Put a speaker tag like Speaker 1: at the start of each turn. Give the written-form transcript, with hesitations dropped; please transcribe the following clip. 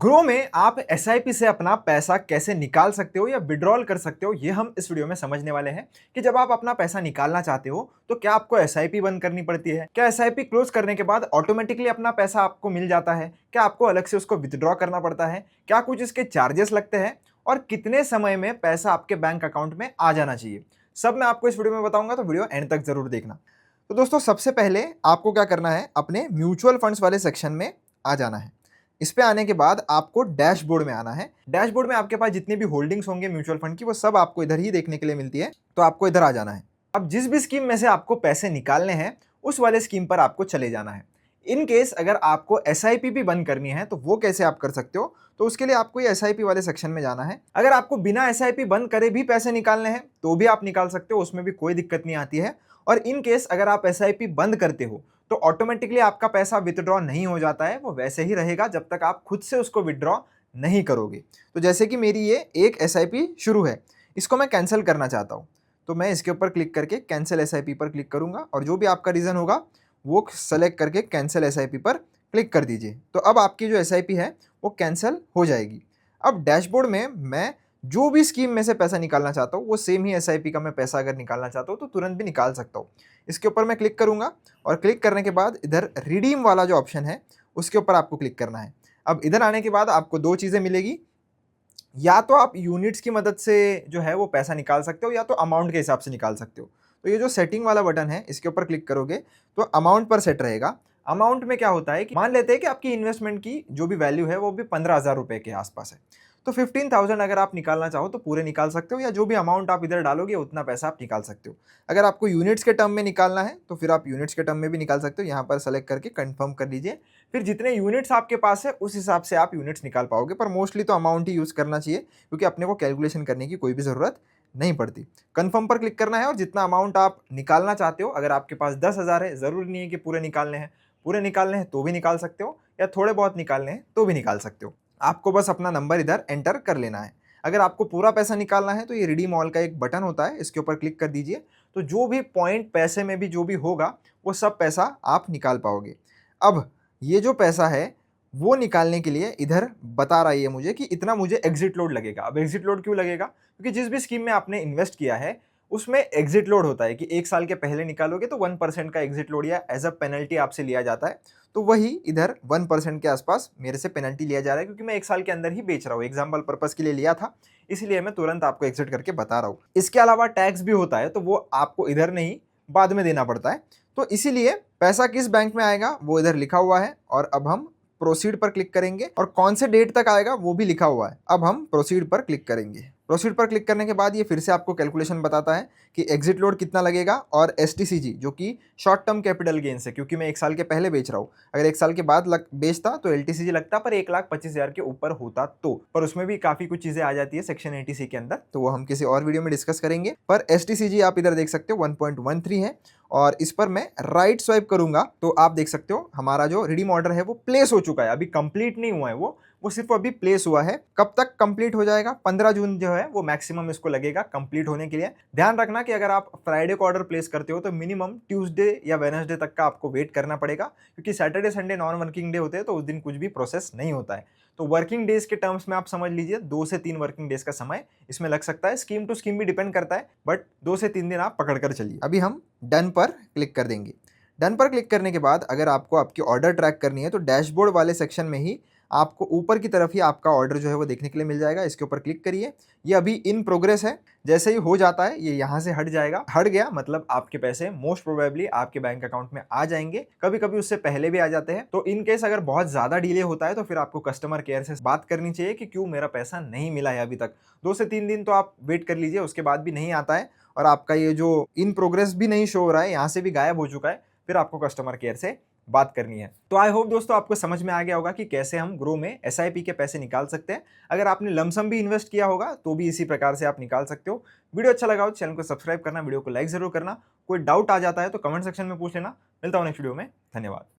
Speaker 1: Grow में आप SIP से अपना पैसा कैसे निकाल सकते हो या विड्रॉल कर सकते हो, ये हम इस वीडियो में समझने वाले हैं कि जब आप अपना पैसा निकालना चाहते हो तो क्या आपको एसआईपी बंद करनी पड़ती है, क्या एसआईपी क्लोज करने के बाद ऑटोमेटिकली अपना पैसा आपको मिल जाता है, क्या आपको अलग से उसको विथड्रॉ करना पड़ता है, क्या कुछ इसके चार्जेस लगते हैं और कितने समय में पैसा आपके बैंक अकाउंट में आ जाना चाहिए, सब मैं आपको इस वीडियो में बताऊंगा। तो वीडियो एंड तक जरूर देखना। तो दोस्तों, सबसे पहले आपको क्या करना है, अपने म्यूचुअल फंड्स वाले सेक्शन में आ जाना है। इस पे आने के बाद आपको डैशबोर्ड में आना है। डैशबोर्ड में आपके पास जितनी भी होल्डिंग्स होंगे म्यूचुअल फंड की, वो सब आपको इधर ही देखने के लिए मिलती है। तो आपको इधर आ जाना है। अब जिस भी स्कीम में से आपको पैसे निकालने हैं, उस वाले स्कीम पर आपको चले जाना है। इन केस अगर आपको एसआईपी भी बंद करनी है तो वो कैसे आप कर सकते हो, तो उसके लिए आपको ये एसआईपी वाले सेक्शन में जाना है। अगर आपको बिना एसआईपी बंद करे भी पैसे निकालने हैं तो भी आप निकाल सकते हो, उसमें भी कोई दिक्कत नहीं आती है। और इन केस अगर आप एसआईपी बंद करते हो तो ऑटोमेटिकली आपका पैसा विथड्रॉ नहीं हो जाता है, वो वैसे ही रहेगा जब तक आप खुद से उसको विथड्रॉ नहीं करोगे। तो जैसे कि मेरी ये एक एसआईपी शुरू है, इसको मैं कैंसिल करना चाहता हूँ, तो मैं इसके ऊपर क्लिक करके कैंसिल एसआईपी पर क्लिक करूंगा और जो भी आपका रीज़न होगा वो सेलेक्ट करके कैंसिल एसआईपी पर क्लिक कर दीजिए। तो अब आपकी जो एसआईपी है वो कैंसिल हो जाएगी। अब डैशबोर्ड में मैं जो भी स्कीम में से पैसा निकालना चाहता हूँ वो सेम ही एसआईपी का मैं पैसा अगर निकालना चाहता हूँ तो तुरंत भी निकाल सकता हूँ। इसके ऊपर मैं क्लिक करूंगा और क्लिक करने के बाद इधर रिडीम वाला जो ऑप्शन है उसके ऊपर आपको क्लिक करना है। अब इधर आने के बाद आपको दो चीज़ें मिलेगी, या तो आप यूनिट्स की मदद से जो है वो पैसा निकाल सकते हो या तो अमाउंट के हिसाब से निकाल सकते हो। तो ये जो सेटिंग वाला बटन है इसके ऊपर क्लिक करोगे तो अमाउंट पर सेट रहेगा। अमाउंट में क्या होता है कि मान लेते हैं कि आपकी इन्वेस्टमेंट की जो भी वैल्यू है वो भी 15,000 रुपए के आसपास है, तो 15,000 अगर आप निकालना चाहो तो पूरे निकाल सकते हो, या जो भी अमाउंट आप इधर डालोगे उतना पैसा आप निकाल सकते हो। अगर आपको यूनिट्स के टर्म में निकालना है तो फिर आप यूनिट्स के टर्म में भी निकाल सकते हो। यहाँ पर सेलेक्ट करके कंफर्म कर लीजिए, फिर जितने यूनिट्स आपके पास है उस हिसाब से आप यूनिट्स निकाल पाओगे। पर मोस्टली तो अमाउंट ही यूज़ करना चाहिए क्योंकि अपने को कैलकुलेशन करने की कोई भी ज़रूरत नहीं पड़ती। कंफर्म पर क्लिक करना है और जितना अमाउंट आप निकालना चाहते हो, अगर आपके पास 10,000 है, ज़रूरी नहीं है कि पूरे निकालने हैं, पूरे निकालने हैं तो भी निकाल सकते हो या थोड़े बहुत निकालने हैं तो भी निकाल सकते हो। आपको बस अपना नंबर इधर एंटर कर लेना है। अगर आपको पूरा पैसा निकालना है तो ये रिडीम ऑल का एक बटन होता है, इसके ऊपर क्लिक कर दीजिए। तो जो भी पॉइंट पैसे में भी जो भी होगा वो सब पैसा आप निकाल पाओगे। अब ये जो पैसा है वो निकालने के लिए इधर बता रहा है ये मुझे कि इतना मुझे एग्जिट लोड लगेगा। अब एग्जिट लोड क्यों लगेगा? क्योंकि जिस भी स्कीम में आपने इन्वेस्ट किया है उसमें एग्जिट लोड होता है कि 1 साल के पहले निकालोगे तो 1% का एग्जिट लोड या एज अ पेनल्टी आपसे लिया जाता है। तो वही इधर 1% के आसपास मेरे से पेनल्टी लिया जा रहा है क्योंकि मैं 1 साल के अंदर ही बेच रहा हूँ। एग्जाम्पल पर्पस के लिए लिया था, इसलिए मैं तुरंत आपको एग्जिट करके बता रहा हूँ। इसके अलावा टैक्स भी होता है तो वो आपको इधर नहीं बाद में देना पड़ता है। तो इसीलिए पैसा किस बैंक में आएगा वो इधर लिखा हुआ है और अब हम प्रोसीड पर क्लिक करेंगे और कौन से डेट तक आएगा वो भी लिखा हुआ है। अब हम प्रोसीड पर क्लिक करेंगे। प्रोसीड पर क्लिक करने के बाद ये फिर से आपको कैलकुलेशन बताता है कि एग्जिट लोड कितना लगेगा और एसटीसीजी जो कि शॉर्ट टर्म कैपिटल गेन्स है, क्योंकि मैं 1 साल के पहले बेच रहा हूँ। अगर 1 साल के बाद बेचता तो एलटीसीजी लगता पर 1,25,000 के ऊपर होता तो, पर उसमें भी काफ़ी कुछ चीज़ें आ जाती है सेक्शन 80C के अंदर, तो वो हम किसी और वीडियो में डिस्कस करेंगे। पर एसटीसीजी आप इधर देख सकते हो 1.13 है और इस पर मैं राइट स्वाइप करूंगा तो आप देख सकते हो हमारा जो रिडीम ऑर्डर है वो प्लेस हो चुका है। अभी कंप्लीट नहीं हुआ है, वो सिर्फ अभी प्लेस हुआ है। कब तक कंप्लीट हो जाएगा? 15 जून जो है वो मैक्सिमम इसको लगेगा कंप्लीट होने के लिए। ध्यान रखना कि अगर आप फ्राइडे को ऑर्डर प्लेस करते हो तो मिनिमम ट्यूसडे या वेडनेसडे तक का आपको वेट करना पड़ेगा, क्योंकि Saturday Sunday non working day होते हैं तो उस दिन कुछ भी प्रोसेस नहीं होता है। तो वर्किंग डेज के टर्म्स में आप समझ लीजिए 2 से 3 वर्किंग डेज का समय इसमें लग सकता है। स्कीम टू स्कीम भी डिपेंड करता है, बट 2 से 3 दिन आप पकड़ कर चलिए। अभी हम डन पर क्लिक कर देंगे। डन पर क्लिक करने के बाद अगर आपको आपकी ऑर्डर ट्रैक करनी है तो डैशबोर्ड वाले सेक्शन में ही आपको ऊपर की तरफ ही आपका ऑर्डर जो है वो देखने के लिए मिल जाएगा। इसके ऊपर क्लिक करिए। ये अभी इन प्रोग्रेस है, जैसे ही हो जाता है ये यहाँ से हट जाएगा। हट गया मतलब आपके पैसे मोस्ट प्रोबेबली आपके बैंक अकाउंट में आ जाएंगे। कभी कभी उससे पहले भी आ जाते हैं। तो इन केस अगर बहुत ज़्यादा डिले होता है तो फिर आपको कस्टमर केयर से बात करनी चाहिए कि क्यों मेरा पैसा नहीं मिला है अभी तक। 2 से 3 दिन तो आप वेट कर लीजिए, उसके बाद भी नहीं आता है और आपका ये जो इन प्रोग्रेस भी नहीं शो हो रहा है, यहाँ से भी गायब हो चुका है, फिर आपको कस्टमर केयर से बात करनी है। तो आई होप दोस्तों आपको समझ में आ गया होगा कि कैसे हम ग्रो में एसआईपी के पैसे निकाल सकते हैं। अगर आपने लमसम भी इन्वेस्ट किया होगा तो भी इसी प्रकार से आप निकाल सकते हो। वीडियो अच्छा लगा हो चैनल को सब्सक्राइब करना, वीडियो को लाइक जरूर करना। कोई डाउट आ जाता है तो कमेंट सेक्शन में पूछ लेना। मिलता हूं नेक्स्ट वीडियो में। धन्यवाद।